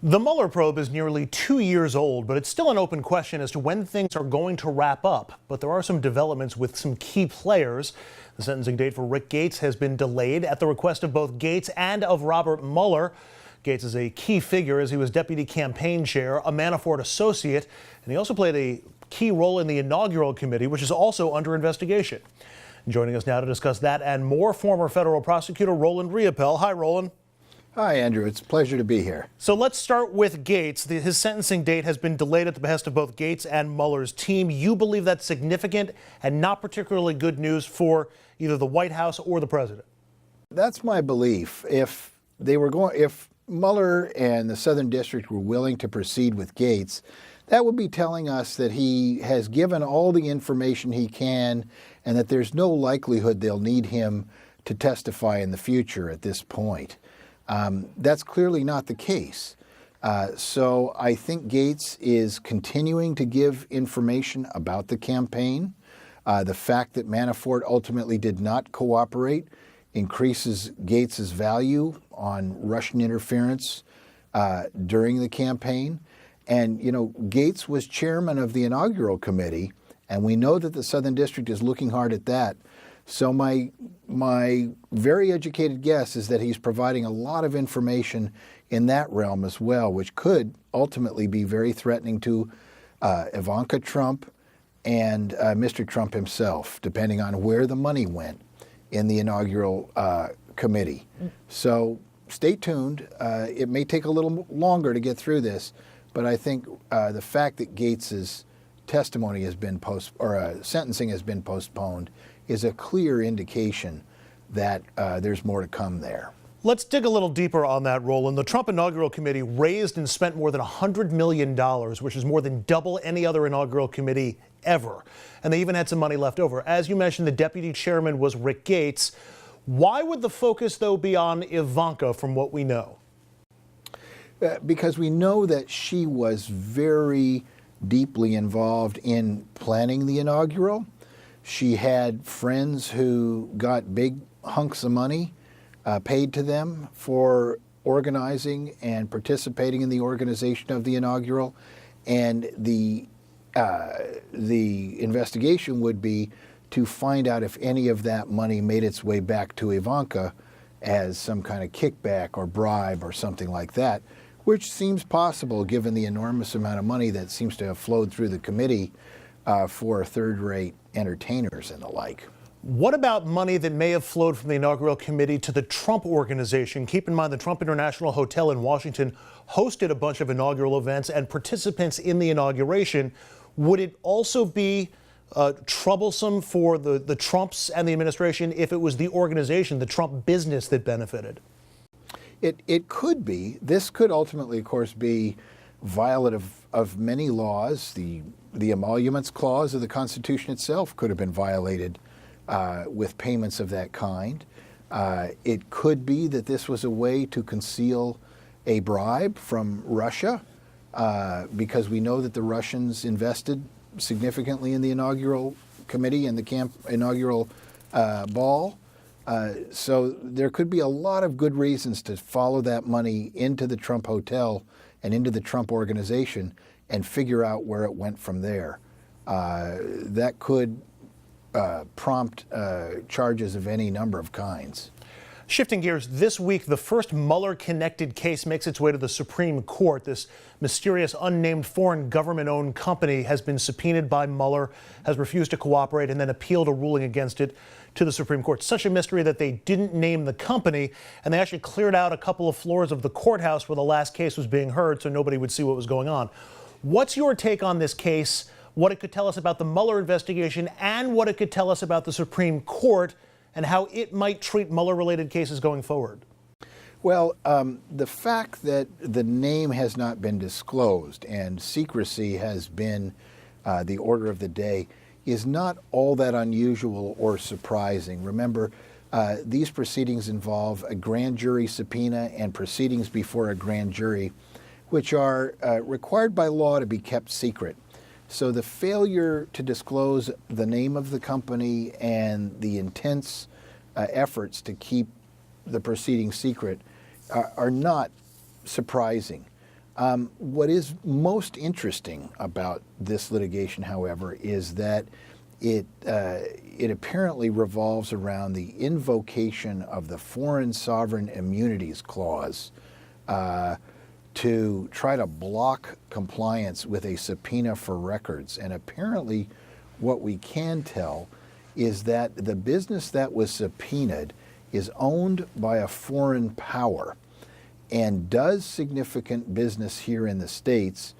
The Mueller probe is nearly 2 years old, but it's still an open question as to when things are going to wrap up. But there are some developments with some key players. The sentencing date for Rick Gates has been delayed at the request of both Gates and of Robert Mueller. Gates is a key figure as he was deputy campaign chair, a Manafort associate, and he also played a key role in the Inaugural committee, which is also under investigation. Joining us now to discuss that and more, former federal prosecutor Roland Riopel. Hi, Roland. Hi, Andrew. It's a pleasure to be here. So let's start with Gates. His sentencing date has been delayed at the behest of both Gates and Mueller's team. You believe that's significant and not particularly good news for either the White House or the president? That's my belief. If Mueller and the Southern District were willing to proceed with Gates, that would be telling us that he has given all the information he can and that there's no likelihood they'll need him to testify in the future at this point. That's clearly not the case. So I think Gates is continuing to give information about the campaign. The fact that Manafort ultimately did not cooperate increases Gates's value on Russian interference during the campaign. And, you know, Gates was chairman of the Inaugural Committee, and we know that the Southern District is looking hard at that. So my very educated guess is that he's providing a lot of information in that realm as well, which could ultimately be very threatening to Ivanka Trump and Mr. Trump himself, depending on where the money went in the Inaugural Committee. So stay tuned. It may take a little longer to get through this, but I think the fact that Gates's testimony has been sentencing has been postponed is a clear indication that there's more to come there. Let's dig a little deeper on that, Roland. The Trump Inaugural Committee raised and spent more than $100 million, which is more than double any other inaugural committee ever. And they even had some money left over. As you mentioned, the deputy chairman was Rick Gates. Why would the focus, though, be on Ivanka from what we know? Because we know that she was very deeply involved in planning the inaugural. She had friends who got big hunks of money paid to them for organizing and participating in the organization of the inaugural. And the investigation would be to find out if any of that money made its way back to Ivanka as some kind of kickback or bribe or something like that, which seems possible given the enormous amount of money that seems to have flowed through the committee for third-rate entertainers and the like. What about money that may have flowed from the Inaugural Committee to the Trump Organization? Keep in mind the Trump International Hotel in Washington hosted a bunch of inaugural events and participants in the inauguration. Would it also be troublesome for the Trumps and the administration if it was the organization, the Trump business, that benefited? It could be. This could ultimately, of course, be violative of many laws. The emoluments clause of the Constitution itself could have been violated with payments of that kind. It could be that this was a way to conceal a bribe from Russia because we know that the Russians invested significantly in the Inaugural Committee and the inaugural ball. So there could be a lot of good reasons to follow that money into the Trump Hotel and into the Trump Organization and figure out where it went from there. That could prompt charges of any number of kinds. Shifting gears, this week, the first Mueller-connected case makes its way to the Supreme Court. This mysterious, unnamed foreign government-owned company has been subpoenaed by Mueller, has refused to cooperate, and then appealed a ruling against it to the Supreme Court. Such a mystery that they didn't name the company, and they actually cleared out a couple of floors of the courthouse where the last case was being heard so nobody would see what was going on. What's your take on this case, what it could tell us about the Mueller investigation, and what it could tell us about the Supreme Court and how it might treat Mueller-related cases going forward? Well, the fact that the name has not been disclosed and secrecy has been the order of the day is not all that unusual or surprising. Remember, these proceedings involve a grand jury subpoena and proceedings before a grand jury, which are required by law to be kept secret. So the failure to disclose the name of the company and the intense efforts to keep the proceedings secret are not surprising. What is most interesting about this litigation, however, is that it apparently revolves around the invocation of the Foreign Sovereign Immunities Clause to try to block compliance with a subpoena for records. And apparently what we can tell is that the business that was subpoenaed is owned by a foreign power and does significant business here in the States,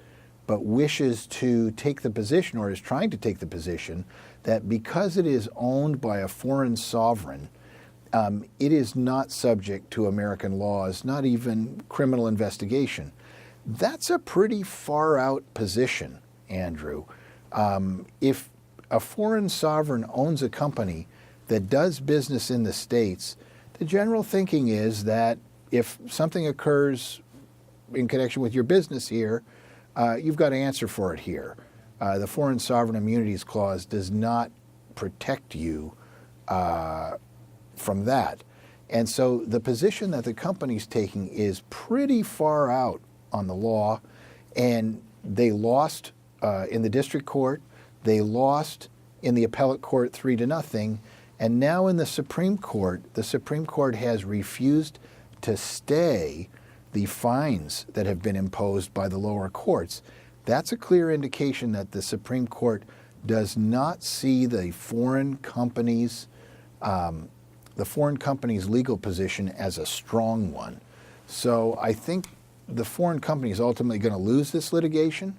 but wishes to take the position, or is trying to take the position, that because it is owned by a foreign sovereign, it is not subject to American laws, not even criminal investigation. That's a pretty far out position, Andrew. If a foreign sovereign owns a company that does business in the States, the general thinking is that if something occurs in connection with your business here, you've got to answer for it here. The Foreign Sovereign Immunities Clause does not protect you from that. And so the position that the company's taking is pretty far out on the law, and they lost in the district court, they lost in the appellate court 3-0, and now in the Supreme Court has refused to stay the fines that have been imposed by the lower courts. That's a clear indication that the Supreme Court does not see the foreign company's legal position as a strong one. So I think the foreign company is ultimately going to lose this litigation.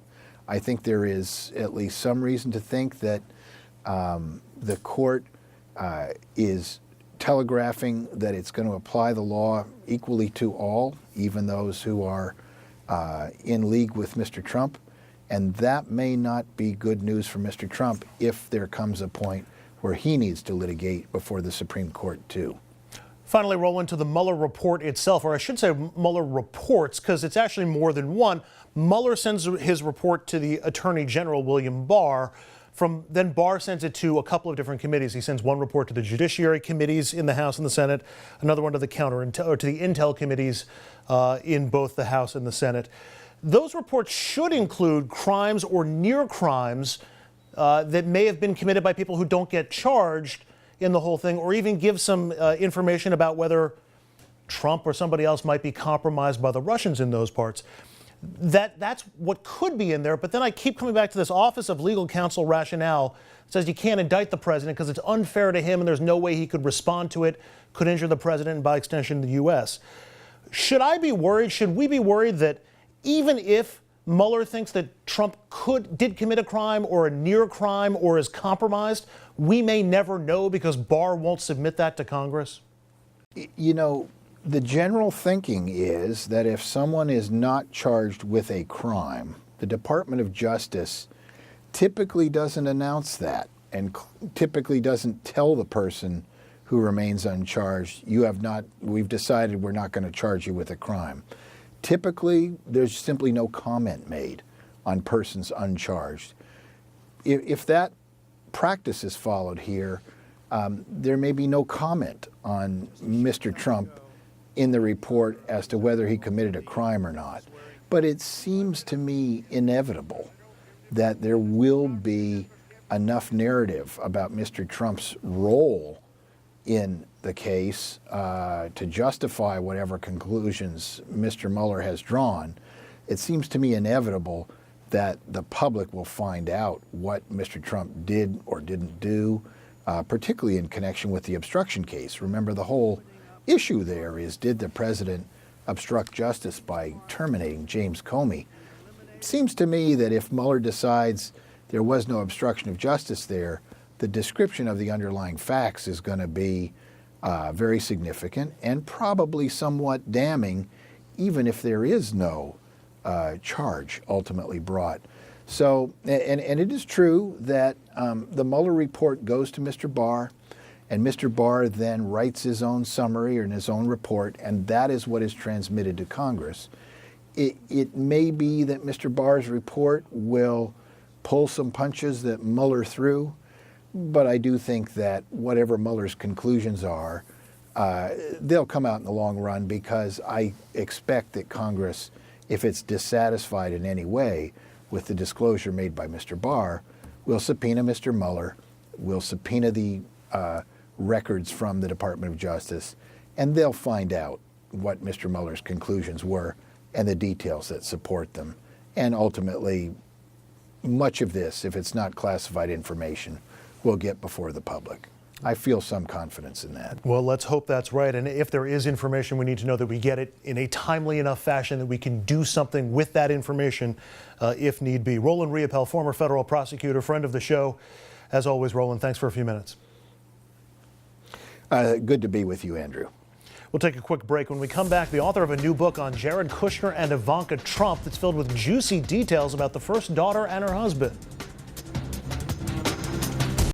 I think there is at least some reason to think that the court is telegraphing that it's going to apply the law equally to all, even those who are in league with Mr. Trump. And that may not be good news for Mr. Trump if there comes a point where he needs to litigate before the Supreme Court too. Finally, roll into the Mueller report itself, or I should say Mueller reports, because it's actually more than one. Mueller sends his report to the Attorney General, William Barr. Then Barr sends it to a couple of different committees. He sends one report to the Judiciary Committees in the House and the Senate, another one to the Intel Committees in both the House and the Senate. Those reports should include crimes or near crimes that may have been committed by people who don't get charged in the whole thing, or even give some information about whether Trump or somebody else might be compromised by the Russians in those parts. That's what could be in there, but then I keep coming back to this Office of Legal Counsel rationale. It says you can't indict the president because it's unfair to him and there's no way he could respond to it, could injure the president and by extension the U.S. Should I be worried? Should we be worried that even if Mueller thinks that Trump did commit a crime or a near crime or is compromised, we may never know because Barr won't submit that to Congress? You know, the general thinking is that if someone is not charged with a crime, the Department of Justice typically doesn't announce that and typically doesn't tell the person who remains uncharged, we've decided we're not going to charge you with a crime. Typically, there's simply no comment made on persons uncharged. If that practice is followed here, there may be no comment on Mr. Trump in the report as to whether he committed a crime or not. But it seems to me inevitable that there will be enough narrative about Mr. Trump's role in the case to justify whatever conclusions Mr. Mueller has drawn. It seems to me inevitable that the public will find out what Mr. Trump did or didn't do, particularly in connection with the obstruction case. Remember, the whole issue there is, did the president obstruct justice by terminating James Comey? It seems to me that if Mueller decides there was no obstruction of justice there, the description of the underlying facts is going to be very significant and probably somewhat damning, even if there is no charge ultimately brought. So, and it is true that the Mueller report goes to Mr. Barr, and Mr. Barr then writes his own summary or in his own report, and that is what is transmitted to Congress. It may be that Mr. Barr's report will pull some punches that Mueller threw, but I do think that whatever Mueller's conclusions are, they'll come out in the long run, because I expect that Congress if it's dissatisfied in any way with the disclosure made by Mr. Barr, we'll subpoena Mr. Mueller, we'll subpoena the records from the Department of Justice, and they'll find out what Mr. Mueller's conclusions were and the details that support them. And ultimately, much of this, if it's not classified information, will get before the public. I feel some confidence in that. Well, let's hope that's right. And if there is information, we need to know that we get it in a timely enough fashion that we can do something with that information if need be. Roland Riopel, former federal prosecutor, friend of the show. As always, Roland, thanks for a few minutes. Good to be with you, Andrew. We'll take a quick break. When we come back, the author of a new book on Jared Kushner and Ivanka Trump that's filled with juicy details about the first daughter and her husband.